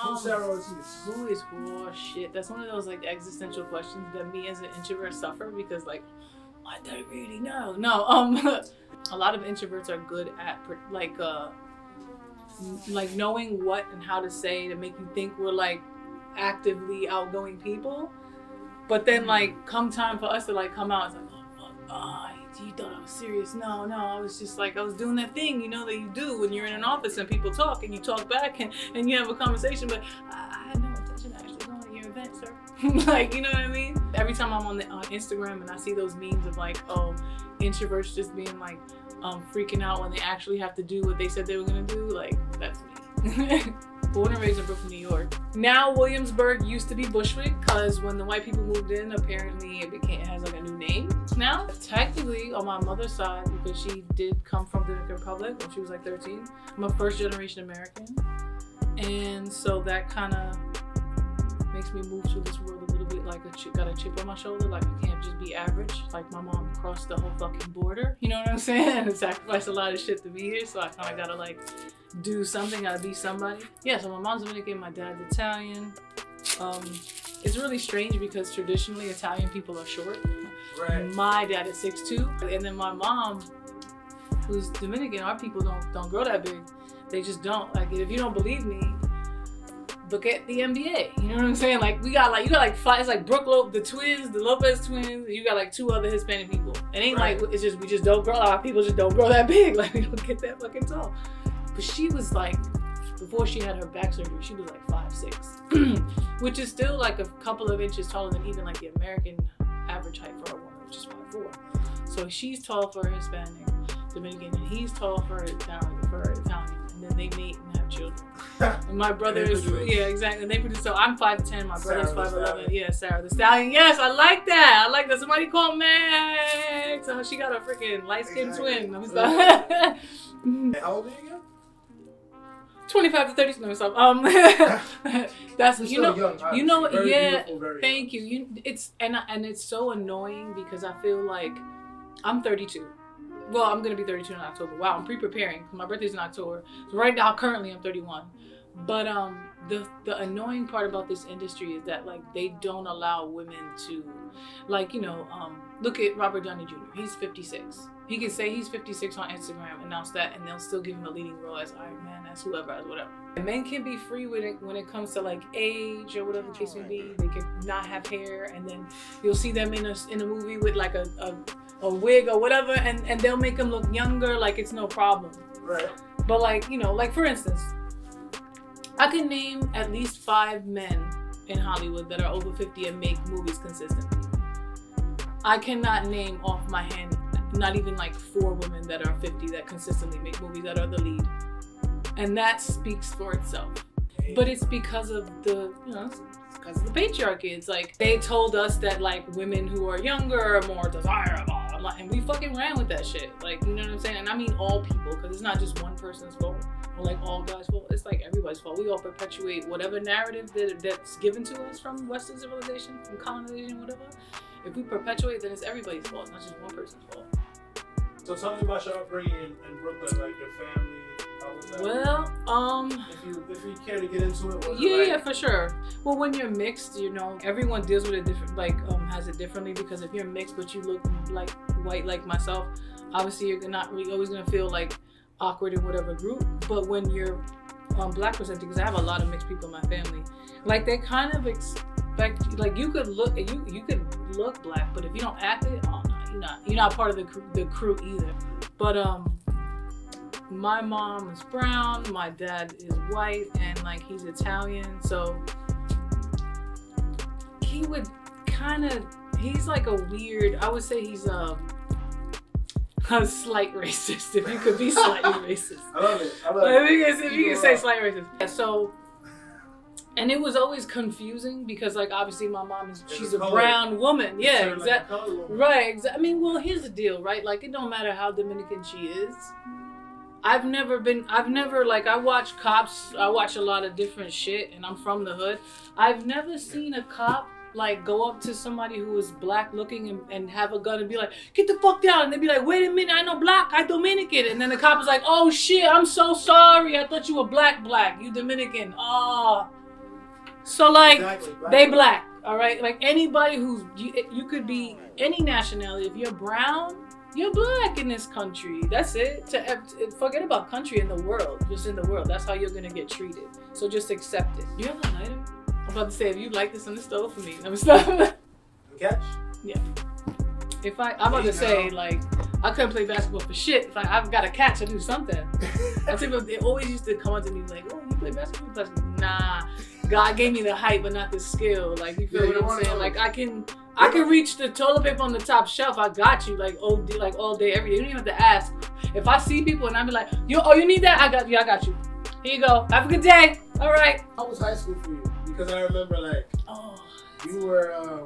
Who's Sarah Ortiz? Who is shit? That's one of those like existential questions that me as an introvert suffer because like, I don't really know. No, a lot of introverts are good at like knowing what and how to say to make you think we're like actively outgoing people. But then like come time for us to like come out, it's like, oh fuck, you thought I was serious? No, I was just like, I was doing that thing, you know, that you do when you're in an office and people talk and you talk back and you have a conversation, but I had no intention of actually going to your event, sir. Like, you know what I mean? Every time I'm on Instagram and I see those memes of like, oh, introverts just being like freaking out when they actually have to do what they said they were gonna do, like, that's me. Born and raised in Brooklyn, New York. Now Williamsburg used to be Bushwick because when the white people moved in, apparently it has like a new name now. Technically, on my mother's side, because she did come from the Dominican Republic when she was like 13, I'm a first generation American. And so that kind of makes me move through this world a little bit like got a chip on my shoulder, like I can't just be average. Like my mom crossed the whole fucking border, you know what I'm saying? And sacrificed a lot of shit to be here, so I kind of gotta like do something, gotta be somebody. Yeah, so my mom's Dominican, my dad's Italian. It's really strange because traditionally Italian people are short. Right. My dad is 6'2", and then my mom, who's Dominican, our people don't grow that big. They just don't. Like, if you don't believe me, look at the NBA. You know what I'm saying? Like, you got like five. It's like the twins, the Lopez twins. You got like two other Hispanic people. It ain't right. Like, it's just, we just don't grow. Our people just don't grow that big. Like, we don't get that fucking tall. But she was like, before she had her back surgery, she was like 5'6", which is still like a couple of inches taller than even like the American average height for a woman, which is 5'4". So she's tall for a Hispanic, Dominican, and he's tall for Italian, and then they mate and have children. And my brother is, yeah, exactly. And they produce. So I'm 5'10", my brother's 5'11". Yeah, Sarah the Stallion. Yes, I like that. Somebody called Max. So she got a freaking light-skinned twin. How old are you again? 25 to 30. No, so that's you know, very yeah. very thank you. It's it's so annoying because I feel like I'm 32. Well, I'm gonna be 32 in October. Wow, I'm pre-preparing. My birthday's in October. So right now, currently, I'm 31. But the annoying part about this industry is that like they don't allow women to, like, you know, look at Robert Downey Jr. He's 56. He can say he's 56 on Instagram, announce that, and they'll still give him a leading role as Iron Man, as whoever, as whatever. And men can be free with it when it comes to like age or whatever the case may be. They can not have hair, and then you'll see them in a movie with like a wig or whatever, and they'll make them look younger, like it's no problem. Right. But like, you know, like for instance, I can name at least 5 men in Hollywood that are over 50 and make movies consistently. I cannot name off my hand not even like 4 women that are 50 that consistently make movies that are the lead. And that speaks for itself. But it's because of the, you know, it's because of the patriarchy. It's like they told us that like women who are younger are more desirable. And we fucking ran with that shit. Like, you know what I'm saying? And I mean all people, because it's not just one person's fault or like all guys' fault. It's like everybody's fault. We all perpetuate whatever narrative that's given to us from Western civilization, from colonization, whatever. If we perpetuate, then it's everybody's fault, not just one person's fault. So tell me about your upbringing in Brooklyn, like your family. How was that? Well, if you care to get into it, yeah, for sure. Well, when you're mixed, you know, everyone deals with it different, like has it differently, because if you're mixed but you look like white like myself, obviously you're not really always gonna feel like awkward in whatever group. But when you're black percentage, because I have a lot of mixed people in my family, like they kind of expect, like you could look black, but if you don't act it, oh no, you're not part of the crew either. But my mom is brown, my dad is white, and like he's Italian, so he would he's like a weird, I would say he's a slight racist, if you could be slightly racist. I love it. If you can say slight racist. Yeah, so, and it was always confusing because like obviously my mom she's a brown woman. Yeah, exactly. Right, I mean, well, here's the deal, right? Like it don't matter how Dominican she is. I watch cops, I watch a lot of different shit, and I'm from the hood. I've never seen a cop like go up to somebody who is black looking and have a gun and be like, get the fuck down. And they'd be like, wait a minute, I know black, I Dominican. And then the cop is like, oh shit, I'm so sorry, I thought you were black, you Dominican. Oh, So like, Exactly, they black, all right? Like anybody who's, you could be any nationality. If you're brown, you're black in this country. That's it. Forget about country in the world. Just in the world. That's how you're gonna get treated. So just accept it. You have a lighter? I'm about to say, if you like this on the stove for me, let me stop. Catch? Yeah. I'm about to say, like, I couldn't play basketball for shit. If I've got to catch, I do something. I think they always used to come up to me like, "Oh, you play basketball?" Nah, God gave me the height, but not the skill. Like, you feel what I'm saying? Like, I can reach the toilet paper on the top shelf. I got you, like all day, every day. You don't even have to ask. If I see people and I be like, you need that? I got you. Here you go. Have a good day. All right. How was high school for you? Because I remember, like, you were.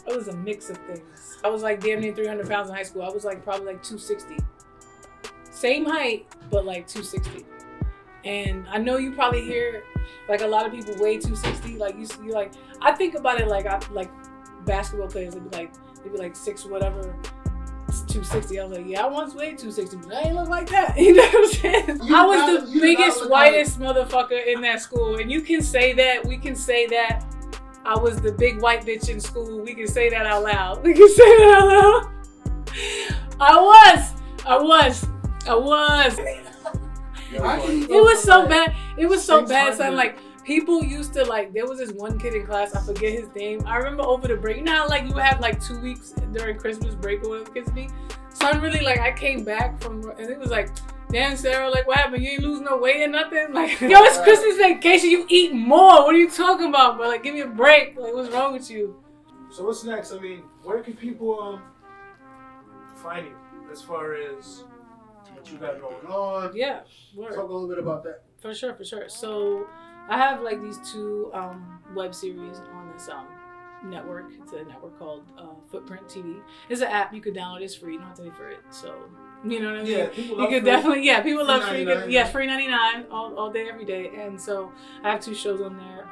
It was a mix of things. I was like damn near 300 pounds in high school. I was like probably like 260. Same height, but like 260. And I know you probably hear like a lot of people weigh 260. Like you like, I think about it like basketball players. They'd be like 6 whatever. It's 260. I was like, yeah, I once weighed 260, but I ain't look like that. You know what I'm saying? I was the biggest, whitest motherfucker in that school. And you can say that. We can say that. I was the big white bitch in school. We can say that out loud. I was. It was so bad. It was so bad, son. Like, people used to, like, there was this one kid in class, I forget his name. I remember over the break, you know how, like, you would have, like, 2 weeks during Christmas break or whatever kids be? Son, really, like, I came back from, and it was like, damn, Sarah, like, what happened? You ain't lose no weight or nothing? Like, yo, it's Christmas vacation. You eat more. What are you talking about, bro? Like, give me a break. Like, what's wrong with you? So what's next? I mean, where can people find you as far as what you got going on? Yeah. Talk a little bit about that. For sure. So I have, like, these 2 web series on this network. It's a network called Footprint TV. It's an app you could download. It's free. You don't have to pay for it. So, you know what I mean? Yeah, people love free. People love free. $3.99. Free 99 all day, every day. And so I have 2 shows on there.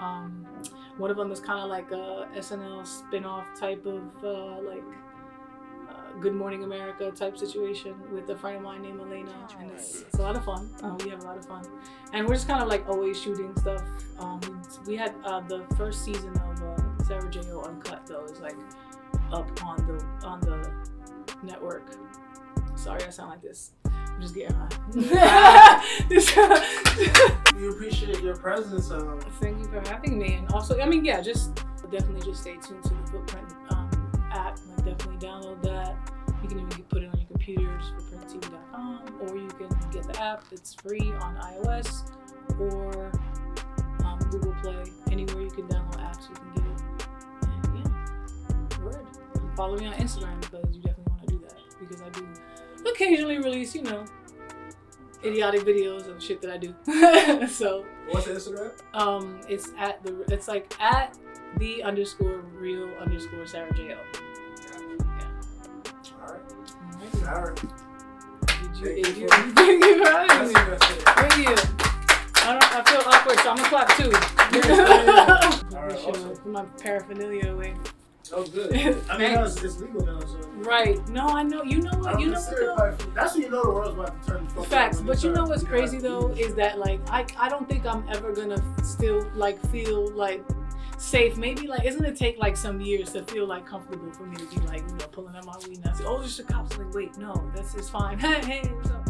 One of them is kind of like a SNL spin-off type of Good Morning America type situation with a friend of mine named Elena, and it's a lot of fun. We have a lot of fun, and we're just kind of like always shooting stuff. We had the first season of Sarah J.O. Uncut though is like up on the network. Sorry, I sound like this. I'm just getting high. We appreciate your presence. Thank you for having me, and also, I mean, yeah, definitely just stay tuned to the Footprint app. Like, definitely download that. You can even put it on your computer, just footprinttv.com, or you can get the app. It's free on iOS or Google Play. Anywhere you can download apps, you can get it. And yeah, word. And follow me on Instagram because you definitely want to do that, because I do occasionally release, idiotic videos of shit that I do. So what's the Instagram? It's like at _real_ Sarah J.O. Alright. Thank you for having me. Thank you. I feel awkward, so I'm gonna clap too. Alright, put my paraphernalia away. Oh, good. I mean, it's legal now, so. Right. No, I know. You know what? That's when you know the world's about to turn the fuck. Facts. But you know what's crazy though is that, like, I don't think I'm ever gonna still like feel like safe. Maybe, like, it's gonna take like some years to feel like comfortable for me to be like, pulling out my weed and I say, oh, there's the cops. Like, wait, no, it's fine. Hey, what's up?